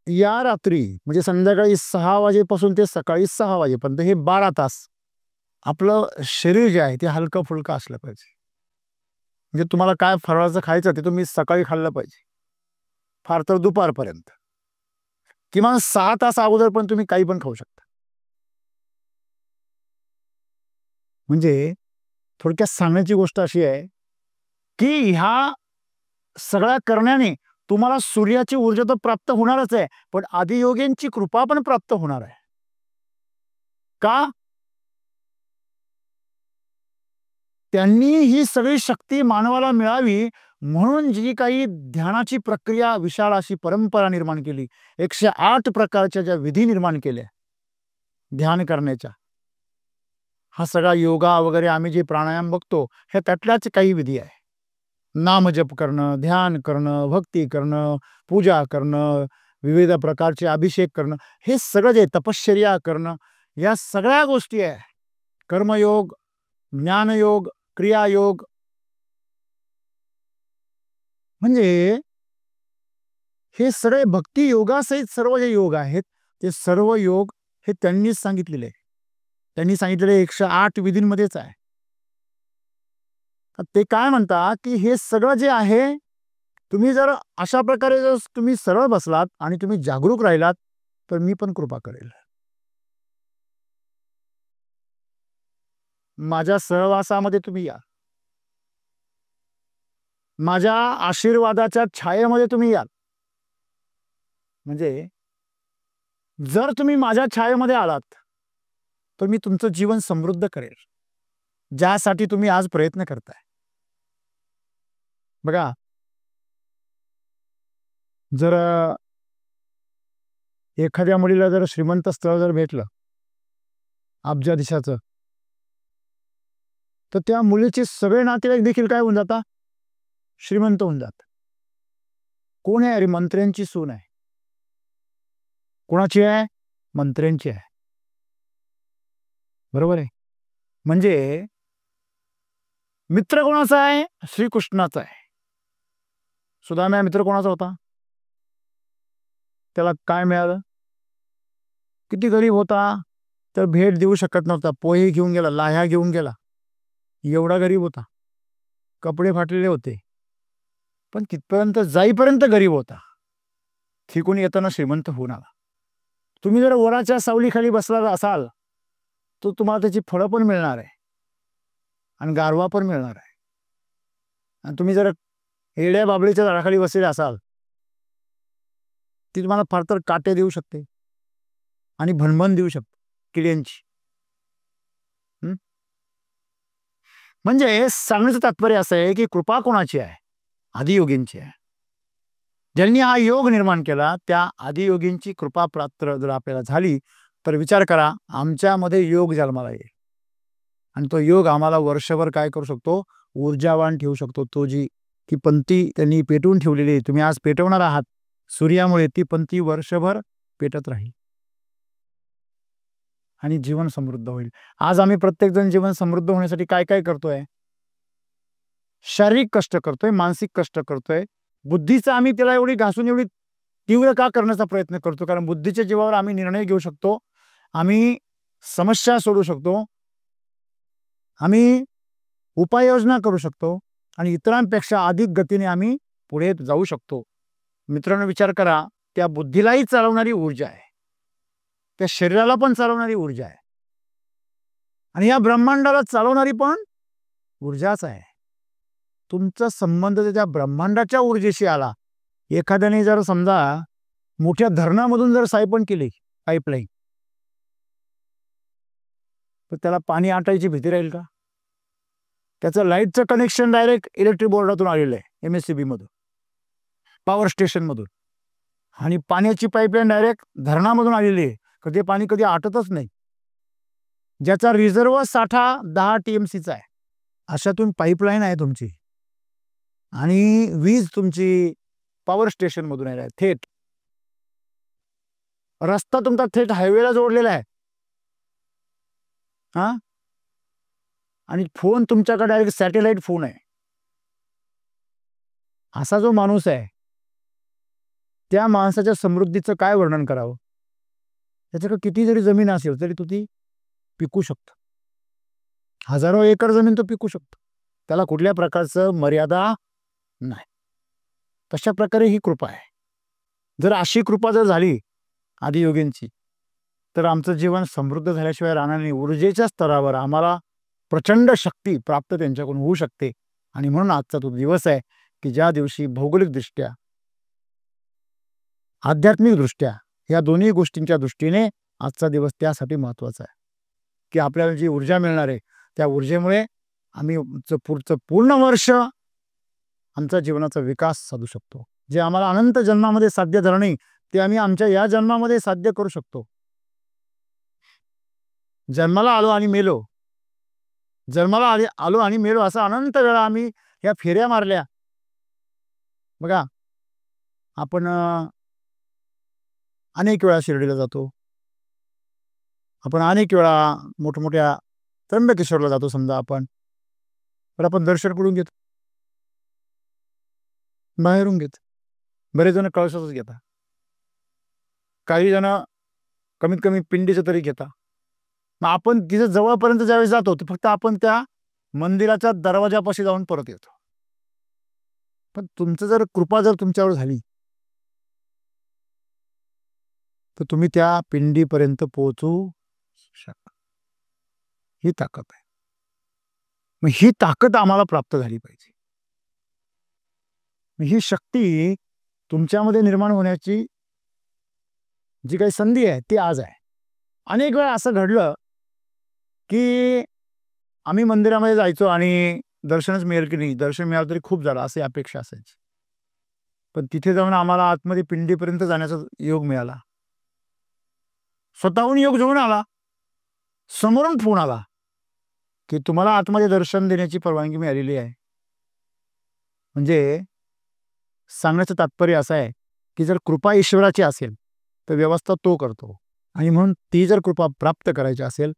या रात्री म्हणजे संध्याकाळी 6 वाजेपासून ते सकाळी 6 वाजेपर्यंत हे 12 तास आपलं शरीर जे आहे ते हलकं फुलकं असलं पाहिजे. म्हणजे तुम्हाला काय फराळाचं खायचं ते तुम्ही सकाळी खाल्लं पाहिजे, फार तर दुपारपर्यंत, किमान 6 तास अगोदर पण तुम्ही काही पण खाऊ शकता. म्हणजे थोडक्यात सांगण्याची गोष्ट अशी आहे की ह्या सगळ्या करण्याने तुम्हाला सूर्याची ऊर्जा तर प्राप्त होणारच आहे, पण आदियोगींची कृपा पण प्राप्त होणार आहे. का? त्यांनी ही सगळी शक्ती मानवाला मिळावी म्हणून जी काही ध्यानाची प्रक्रिया, विशाल अशी परंपरा निर्माण केली, 108 प्रकारच्या ज्या विधी निर्माण केल्या ध्यान करण्याच्या, हा सगळा योगा वगैरे आम्ही जे प्राणायाम बघतो हे त्यातल्याच काही विधी आहे. नामजप करणं, ध्यान करणं, भक्ती करणं, पूजा करणं, विविध प्रकारचे अभिषेक करणं, हे सगळं जे तपश्चर्या करणं, या सगळ्या गोष्टी आहे. कर्मयोग, ज्ञानयोग, क्रियायोग, म्हणजे हे सगळे भक्ती योगासहित सर्व जे योग आहेत ते सर्व योग हे त्यांनीच सांगितलेले आहे. त्यांनी सांगितलेले 108 विधींमध्येच आहे. ते काय म्हणतात की हे सगळं जे आहे, तुम्ही जर अशा प्रकारे जर तुम्ही सरळ बसलात आणि तुम्ही जागरूक राहिलात तर मी पण कृपा करेल. माझ्या सहवासामध्ये तुम्ही या, माझ्या आशीर्वादाच्या छायेमध्ये तुम्ही याल. म्हणजे जर तुम्ही माझ्या छायेमध्ये आलात तर मी तुमचं जीवन समृद्ध करेल, ज्यासाठी तुम्ही आज प्रयत्न करताय. बघा, जर एखाद्या मुलीला जर श्रीमंत स्थळ जर भेटलं अब्जाधीशाचं, तर त्या मुलीचे सगळे नातेवाईक देखील काय होऊन जातात? श्रीमंत होऊन जातात. कोण आहे? अरे मंत्र्यांची सून आहे. कोणाची आहे? मंत्र्यांची आहे. बरोबर आहे. म्हणजे मित्र कोणाचा आहे? श्रीकृष्णाचा आहे. सुदामा मित्र कोणाचा होता? त्याला काय मिळालं? किती गरीब होता, तर भेट देऊ शकत नव्हता, पोहे घेऊन गेला, लाह्या घेऊन गेला, एवढा गरीब होता, कपडे फाटलेले होते, पण तिथपर्यंत जाईपर्यंत गरीब होता. थिकून येताना श्रीमंत होऊन आला. तुम्ही जर वराच्या सावलीखाली बसला असाल तर तुम्हाला त्याची फळं पण मिळणार आहे आणि गारवा पण मिळणार आहे. आणि तुम्ही जर एड्या बाबळीच्या झाडाखाली बसलेले असाल ती तुम्हाला फार तर काटे देऊ शकते आणि भणभण देऊ शकते किड्यांची. म्हणजे सांगण्याचं तात्पर्य असं आहे की कृपा कोणाची आहे? आदियोगींची आहे. ज्यांनी हा योग निर्माण केला त्या आदियोगींची कृपा प्राप्त जर आपल्याला झाली तर विचार करा, आमच्यामध्ये योग जन्माला येईल आणि तो योग आम्हाला वर्षभर काय करू शकतो, ऊर्जावान ठेवू शकतो. तो जी ती पंथी त्यांनी पेटवून ठेवलेली आहे, तुम्ही आज पेटवणार आहात सूर्यामुळे, ती पंथी वर्षभर पेटत राहील आणि जीवन समृद्ध होईल. आज आम्ही प्रत्येकजण जीवन समृद्ध होण्यासाठी काय काय करतोय? शारीरिक कष्ट करतोय, मानसिक कष्ट करतोय. बुद्धीचा आम्ही त्याला एवढी घासून एवढी तीव्र का करण्याचा प्रयत्न करतो? कारण बुद्धीच्या जीवावर आम्ही निर्णय घेऊ शकतो, आम्ही समस्या सोडवू शकतो, आम्ही उपाययोजना करू शकतो आणि इतरांपेक्षा अधिक गतीने आम्ही पुढे जाऊ शकतो. मित्रांनो, विचार करा, त्या बुद्धीलाही चालवणारी ऊर्जा आहे, त्या शरीराला पण चालवणारी ऊर्जा आहे आणि या ब्रह्मांडाला चालवणारी पण ऊर्जाच आहे. तुमचा संबंध त्या ब्रह्मांडाच्या ऊर्जेशी आला. एखाद्याने जर समजा मोठ्या धरणामधून जर सायपण केली पाईपलाईन, तर त्याला पाणी आटायची भीती राहील का? त्याचं लाईटचं कनेक्शन डायरेक्ट इलेक्ट्रिक बोर्डातून आलेलं आहे, MSCB मधून, पॉवर स्टेशन मधून, आणि पाण्याची पाईपलाईन डायरेक्ट धरणामधून आलेली आहे. कधी पाणी कधी आटतच नाही, ज्याचा रिझर्व साठा 10 TMCचा आहे. अशातून पाईपलाईन आहे तुमची आणि वीज तुमची पॉवर स्टेशन मधून आहे, थेट रस्ता तुमचा थेट हायवेला जोडलेला आहे. हा, आणि फोन तुमच्याकडे डायरेक्ट सॅटेलाइट फोन आहे. असा जो माणूस आहे, त्या माणसाच्या समृद्धीचं काय वर्णन करावं? त्याच्याकडे किती जरी जमीन असेल तरी तो ती पिकू शकतो. हजारो एकर जमीन तो पिकू शकतो, त्याला कुठल्या प्रकारचं मर्यादा नाही. तशा प्रकारे ही कृपा आहे. जर अशी कृपा जर झाली आदियोगींची, तर आमचं जीवन समृद्ध झाल्याशिवाय राहणार नाही. ऊर्जेच्या स्तरावर आम्हाला प्रचंड शक्ती प्राप्त त्यांच्याकडून होऊ शकते. आणि म्हणून आजचा तो दिवस आहे की ज्या दिवशी भौगोलिकदृष्ट्या, आध्यात्मिकदृष्ट्या, या दोन्ही गोष्टींच्या दृष्टीने आजचा दिवस त्यासाठी महत्त्वाचा आहे की आपल्याला जी ऊर्जा मिळणार आहे, त्या ऊर्जेमुळे आम्ही पुढचं पूर्ण वर्ष आमच्या जीवनाचा विकास साधू शकतो. जे आम्हाला अनंत जन्मामध्ये साध्य झालं नाही, ते आम्ही आमच्या या जन्मामध्ये साध्य करू शकतो. जन्माला आलो आणि मेलो, जन्माला आलो आणि मेलो, असा अनंत वेळा आम्ही या फेऱ्या मारल्या. बघा, आपण अनेक वेळा शिर्डीला जातो, आपण अनेक वेळा मोठमोठ्या त्र्यंबकेश्वरला जातो समजा आपण, तर आपण दर्शन करून घेतो, बाहेरून घेतो. बरेच जण कळसाच घेतात, काही जण कमीत कमी पिंडीचं तरी घेतात. मग आपण तिथे जवळपर्यंत ज्यावेळेस जातो, तर फक्त आपण त्या मंदिराच्या दरवाजापाशी जाऊन परत येतो. पण तुमचं जर कृपा जर तुमच्यावर झाली, तर तुम्ही त्या पिंडीपर्यंत पोहोचू शकता. ही ताकद आहे. मग ही ताकद आम्हाला प्राप्त झाली पाहिजे. ही शक्ती तुमच्यामध्ये निर्माण होण्याची जी काही संधी आहे ती आज आहे. अनेक वेळा असं घडलं की आम्ही मंदिरामध्ये जायचो आणि दर्शनच मिळेल की नाही, दर्शन मिळालं तरी खूप झालं अशी अपेक्षा असायची. पण तिथे जाऊन आम्हाला आतमध्ये पिंडीपर्यंत जाण्याचा योग मिळाला. स्वतःहून योग जुळून आला, समोरून फोन आला की तुम्हाला आतमध्ये दर्शन देण्याची परवानगी मिळालेली आहे. म्हणजे सांगण्याचं तात्पर्य असं आहे की जर कृपा ईश्वराची असेल तर व्यवस्था तो करतो. आणि म्हणून ती जर कृपा प्राप्त करायची असेल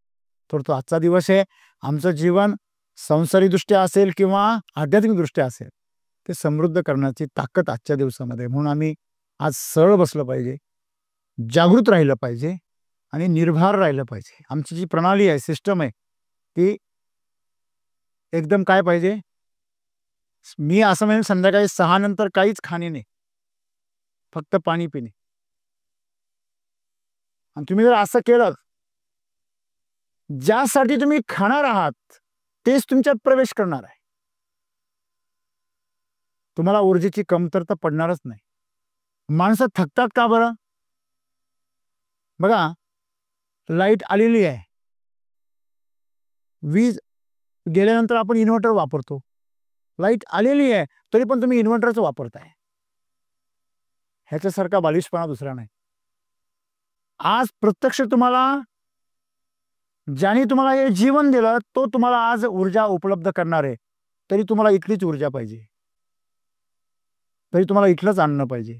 तर तो आजचा दिवस आहे. आमचं जीवन संसारीदृष्ट्या असेल किंवा आध्यात्मिकदृष्ट्या असेल, ते समृद्ध करण्याची ताकद आजच्या दिवसामध्ये. म्हणून आम्ही आज सरळ बसलं पाहिजे, जागृत राहिलं पाहिजे आणि निर्भर राहिलं पाहिजे. आमची जी प्रणाली आहे, सिस्टम आहे, ती एकदम काय पाहिजे, मी असं म्हणेन संध्याकाळी 6 नंतर काहीच खाणे नाही, फक्त पाणी पिणे. आणि तुम्ही जर असं केलं, ज्यासाठी तुम्ही खाणार आहात तेच तुमच्यात प्रवेश करणार आहे. तुम्हाला ऊर्जेची कमतरता पडणारच नाही. माणसं थकतात का बरं? बघा, लाईट आलेली आहे, वीज गेल्यानंतर आपण इन्व्हर्टर वापरतो. लाईट आलेली आहे तरी पण तुम्ही इन्व्हर्टरचं वापरताय. ह्याच्यासारखा बालिशपणा दुसरा नाही. आज प्रत्यक्ष तुम्हाला ज्याने तुम्हाला हे जीवन दिलं तो तुम्हाला आज ऊर्जा उपलब्ध करणार आहे. तरी तुम्हाला इथलीच ऊर्जा पाहिजे, तरी तुम्हाला इथलंच अन्न पाहिजे,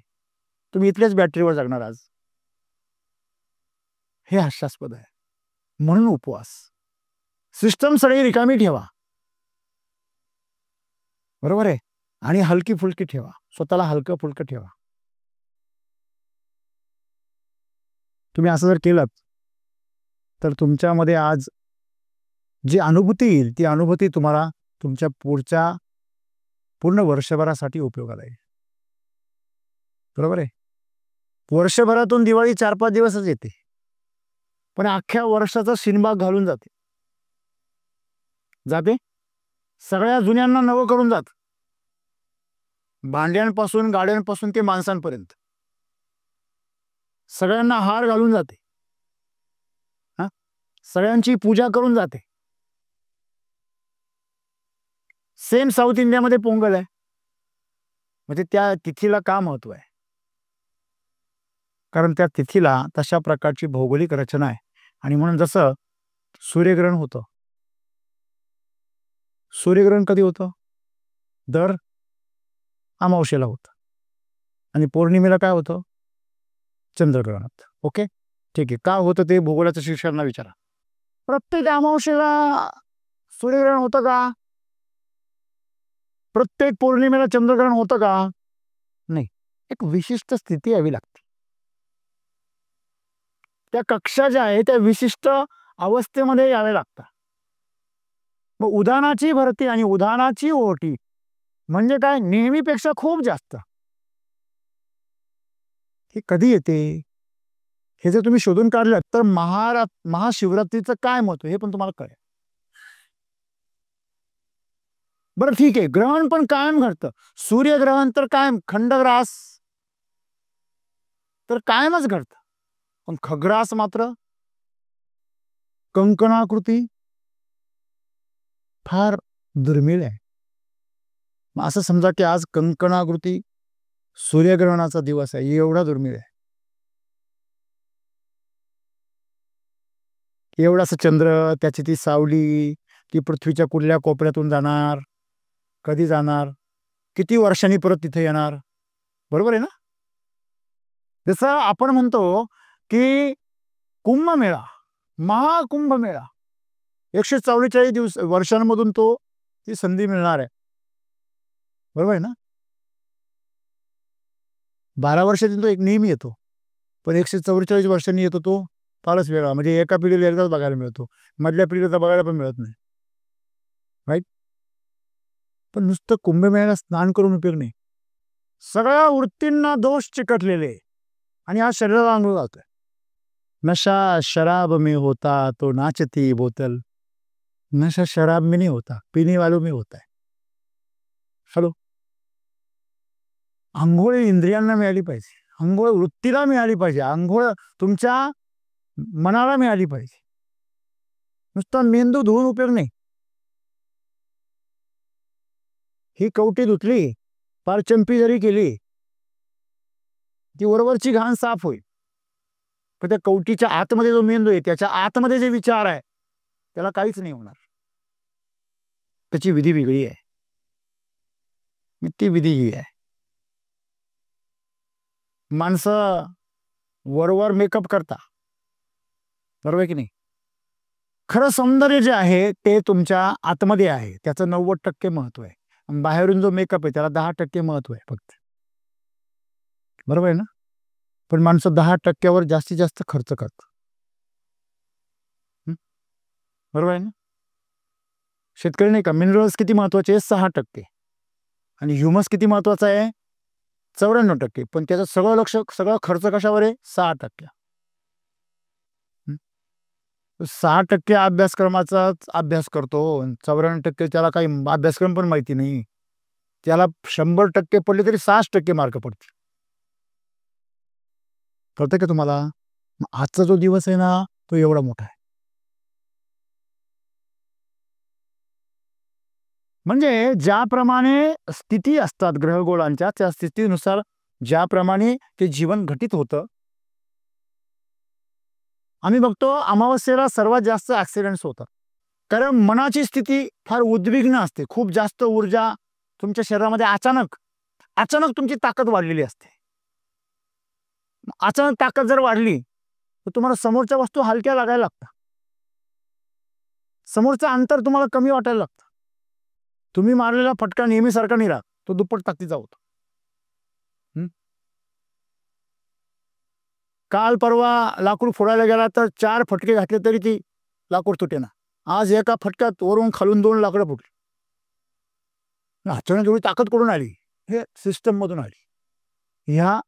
तुम्ही इथल्याच बॅटरीवर जगणार आज. हे हास्यास्पद आहे. म्हणून उपवास. सिस्टम सगळी रिकामी ठेवा, बरोबर आहे, आणि हलकी फुलकी ठेवा, स्वतःला हलकं फुलकं ठेवा. तुम्ही असं जर केलं तर तुमच्यामध्ये आज जी अनुभूती येईल ती अनुभूती तुम्हाला तुमच्या पुढच्या पूर्ण वर्षभरासाठी उपयोगाला येईल. बरोबर आहे. वर्षभरातून दिवाळी 4-5 दिवसच येते, पण अख्ख्या वर्षाचा शिनबाग घालून जाते. सगळ्या जुन्यांना नवं करून जात. भांड्यांपासून गाड्यांपासून ते माणसांपर्यंत सगळ्यांना हार घालून जाते. सगळ्यांची पूजा करून जाते. सेम साऊथ इंडियामध्ये पोंगल आहे, म्हणजे त्या तिथीला का महत्व आहे? कारण त्या तिथीला तशा प्रकारची भौगोलिक रचना आहे. आणि म्हणून जसं सूर्यग्रहण होतं, सूर्यग्रहण कधी होतं? दर अमावस्येला होतं. आणि पौर्णिमेला काय होतं? चंद्रग्रहणात. ओके, ठीक आहे. का होतं ते भूगोलाच्या शिक्षकांना विचारा. प्रत्येक अमावस्येला सूर्यग्रहण होतं का? प्रत्येक पौर्णिमेला चंद्रग्रहण होतं का? नाही. एक विशिष्ट स्थिती यावी लागते. त्या कक्षा ज्या आहे त्या विशिष्ट अवस्थेमध्ये यावे लागतात. मग उदानाची भरती आणि उदानाची ओहोटी म्हणजे काय? नेहमीपेक्षा खूप जास्त. हे कधी येते हे जर तुम्ही शोधून काढलं तर महाशिवरात्रीचं काय महत्व हे पण तुम्हाला कळेल. बरं ठीक आहे, ग्रहण पण कायम घडतं. सूर्यग्रहण तर कायम, खंडग्रास तर कायमच घडतं. पण खग्रास मात्र कंकणाकृती फार दुर्मिळ आहे. मग असं समजा की आज कंकणाकृती सूर्यग्रहणाचा दिवस आहे, एवढा दुर्मिळ आहे. एवढासा चंद्र, त्याची ती सावली, ती पृथ्वीच्या कुठल्या कोपऱ्यातून जाणार, कधी जाणार, किती वर्षांनी परत तिथे येणार. बरोबर आहे ना? जसं आपण म्हणतो की कुंभमेळा, महाकुंभमेळा 144 वर्षांमधून तो ती संधी मिळणार आहे. बरोबर आहे ना? 12 वर्षांनी तो एक नेहमी येतो, पण 144 वर्षांनी येतो तो फारच वेगळा. म्हणजे एका पिढीला एकदाच बघायला मिळतो, मधल्या पिढीला बघायला पण मिळत नाही. राईट. पण नुसतं कुंभमेळ्याला स्नान करून उपयोग नाही. सगळ्या वृत्तींना दोष चिकटलेले आणि हा शरीराला अंघोळ घालतोय. नशा शराब में होता तो नाचती बोतल, नशा शराब में नहीं होता, पीने वालों में होता है. हॅलो. आंघोळ इंद्रियांना मिळाली पाहिजे, आंघोळ वृत्तीला मिळाली पाहिजे, आंघोळ तुमच्या मनाला मिळाली पाहिजे. नुसता मेंदू धुवून उपयोग नाही. ही कवटी धुतली, फार चंपी जरी केली, ती वरवरची घाण साफ होईल, पण त्या कवटीच्या आतमध्ये जो मेंदू आहे त्याच्या आतमध्ये जे विचार आहे त्याला काहीच नाही होणार. त्याची विधी वेगळी आहे. ती विधी ही आहे. माणसं वरवर मेकअप करता, बरोबर आहे की नाही? खरं सौंदर्य जे आहे ते तुमच्या आतमध्ये आहे, त्याचं 90% महत्व आहे. बाहेरून जो मेकअप आहे त्याला 10% महत्व आहे फक्त. बरोबर आहे ना? पण माणसं 10%वर जास्तीत जास्त खर्च करतात. बरोबर आहे ना? शेतकरी नाही का, मिनरल्स किती महत्वाचे आहे? 6%. आणि ह्युमस किती महत्वाचा आहे? 94%. पण त्याचं सगळं लक्ष, सगळं खर्च कशावर आहे? 6%. 6% अभ्यासक्रमाचाच अभ्यास करतो, 94% त्याला काही अभ्यासक्रम पण माहिती नाही. त्याला 100% पडले तरी 60% मार्क पडतील. कळतं का तुम्हाला? आजचा जो दिवस आहे ना तो एवढा मोठा आहे. म्हणजे ज्याप्रमाणे स्थिती असतात ग्रहगोळांच्या, त्या स्थितीनुसार ज्याप्रमाणे ते जीवन घटित होतं आम्ही बघतो अमावस्येला सर्वात जास्त ॲक्सिडेंट्स होतात, कारण मनाची स्थिती फार उद्विग्न असते. खूप जास्त ऊर्जा तुमच्या शरीरामध्ये अचानक तुमची ताकद वाढलेली असते. अचानक ताकद जर वाढली तर तुम्हाला समोरच्या वस्तू हलक्या लागायला लागतात, समोरचं अंतर तुम्हाला कमी वाटायला लागतं. तुम्ही मारलेला फटका नेहमीसारखा नाही राहत, तो दुप्पट ताकदीचा होतो. काल परवा लाकूड फोडायला गेला तर 4 फटके घातले तरी ती लाकूड तुटेना. आज एका फटक्यात वरून खालून 2 लाकडं फुटली. अचानक एवढी ताकद कुठून आली? हे सिस्टम मधून आली. ह्या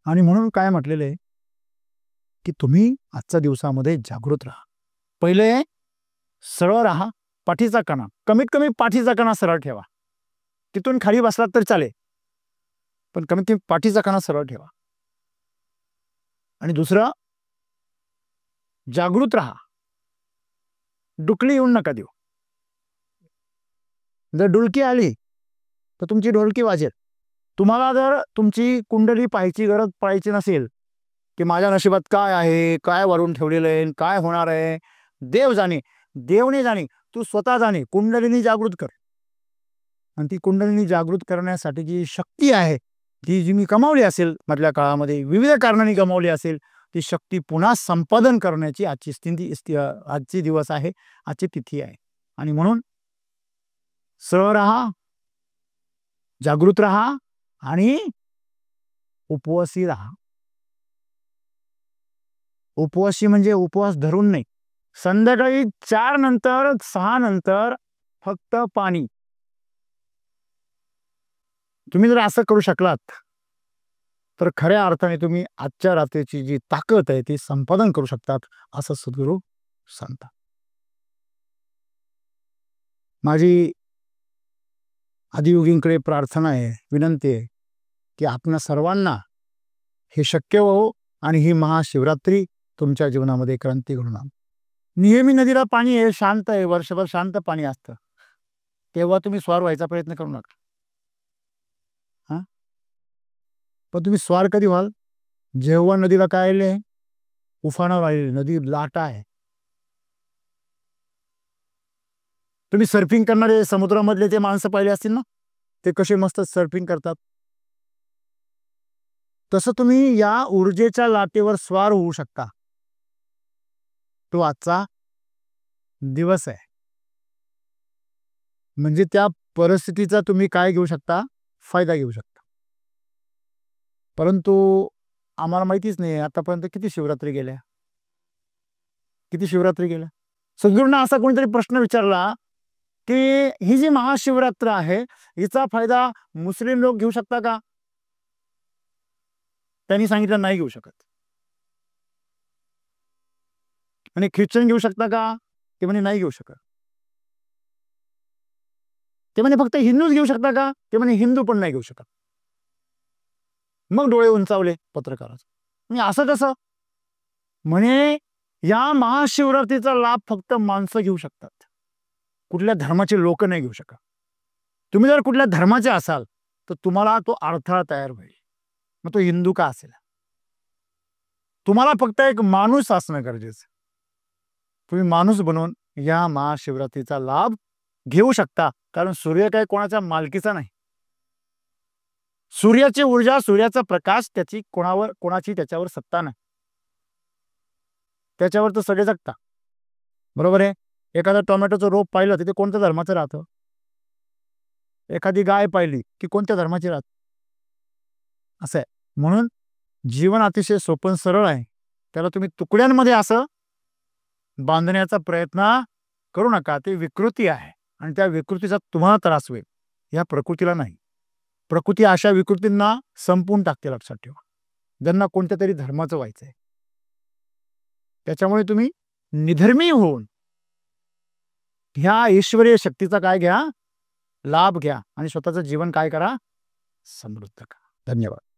आणि म्हणून काय म्हटलेलं आहे की तुम्ही आजच्या दिवसामध्ये जागृत राहा. पहिले सरळ राहा, पाठीचा कणा कमीत कमी पाठीचा कणा सरळ ठेवा. तिथून खाली बसलात तर चालेल, पण कमीत कमी पाठीचा कणा सरळ ठेवा. आणि दुसरं, जागृत राहा, डुकली येऊन नका देऊ. जर डुलकी आली तर तुमची ढोलकी वाजेल. तुम्हाला जर तुमची कुंडली पाहायची गरज पडायची नसेल की माझ्या नशिबात काय आहे, काय वाढून ठेवलेलं आहे, काय होणार आहे, देव जाणे, देव नाही जाणे, तू स्वतः जाणे. कुंडलिनी जागृत कर. आणि ती कुंडलिनी जागृत करण्यासाठी जी शक्ती आहे, ती जी मी कमावली असेल मधल्या काळामध्ये, विविध कारणांनी गमावली असेल, ती शक्ती पुन्हा संपादन करण्याची आजची दिवस आहे, आजची तिथी आहे. आणि म्हणून सरळ राहा, जागृत राहा आणि उपवासी राहा. उपवासी म्हणजे उपवास धरून नाही. संध्याकाळी 4 नंतर 6 नंतर फक्त पाणी. तुम्ही जर असं करू शकलात तर खऱ्या अर्थाने तुम्ही आजच्या रात्रीची जी ताकद आहे ती संपादन करू शकतात, असं सद्गुरू सांगतात. माझी आदियोगींकडे प्रार्थना आहे, विनंती आहे की आपणा सर्वांना हे शक्य हो आणि ही महाशिवरात्री तुमच्या जीवनामध्ये क्रांती घडून आण. नेहमी नदीला पाणी आहे, शांत आहे, वर्षभर शांत पाणी असतं, तेव्हा तुम्ही स्वार व्हायचा प्रयत्न करू नका. पण तुम्ही स्वार कधी व्हाल? जेव्हा नदीला काय आले, उफाणा राहिले, नदी लाटा आहे. तुम्ही सर्फिंग करणारे समुद्रामधले ते माणसं पाहिले असतील ना, ते कसे मस्त सर्फिंग करतात. तसं तुम्ही या ऊर्जेच्या लाटेवर स्वार होऊ शकता. तो आजचा दिवस आहे. म्हणजे त्या परिस्थितीचा तुम्ही काय घेऊ शकता? फायदा घेऊ शकता. परंतु आम्हाला माहितीच नाही आतापर्यंत किती शिवरात्री गेल्या. सद्गुरूंना असा कोणीतरी प्रश्न विचारला की ही जी महाशिवरात्र आहे हिचा फायदा मुस्लिम लोक घेऊ शकता का? त्यांनी सांगितलं नाही घेऊ शकत. आणि ख्रिश्चन घेऊ शकता का? ते म्हणे नाही घेऊ शकत. ते म्हणे फक्त हिंदूच घेऊ शकता का? ते म्हणे हिंदू पण नाही घेऊ शकत. मग डोळे उंचावले पत्रकाराचे. म्हणजे असं कसं? म्हणे या महाशिवरात्रीचा लाभ फक्त माणसं घेऊ शकतात, कुठल्या धर्माचे लोक नाही घेऊ शकत. तुम्ही जर कुठल्या धर्माचे असाल तर तुम्हाला तो अडथळा तयार होईल. मग तो हिंदू का असेल, तुम्हाला फक्त एक माणूस असणं गरजेचं. तुम्ही माणूस बनवून या महाशिवरात्रीचा लाभ घेऊ शकता, कारण सूर्य काय कोणाच्या मालकीचा नाही. सूर्याची ऊर्जा, सूर्याचा प्रकाश, त्याची कोणाची त्याच्यावर सत्ता नाही. त्याच्यावर तर सगळे जगता. बरोबर आहे. एखादा टोमॅटोचं रोप पाहिलं तिथे कोणत्या धर्माचं राहतं? एखादी गाय पाहिली की कोणत्या धर्माची राहत? असं आहे. म्हणून जीवन अतिशय सोपं सरळ आहे. त्याला तुम्ही तुकड्यांमध्ये असं बांधण्याचा प्रयत्न करू नका. ते विकृती आहे आणि त्या विकृतीचा तुम्हाला त्रास होईल, या प्रकृतीला नाही. प्रकृती अशा विकृतींना संपून टाकते. लक्षात ठेवा. ज्यांना कोणत्या तरी धर्माचं व्हायचंय, त्याच्यामुळे तुम्ही निधर्मी होऊन ह्या ईश्वरीय शक्तीचा काय घ्या? लाभ घ्या आणि स्वतःचं जीवन काय करा? समृद्ध करा. धन्यवाद.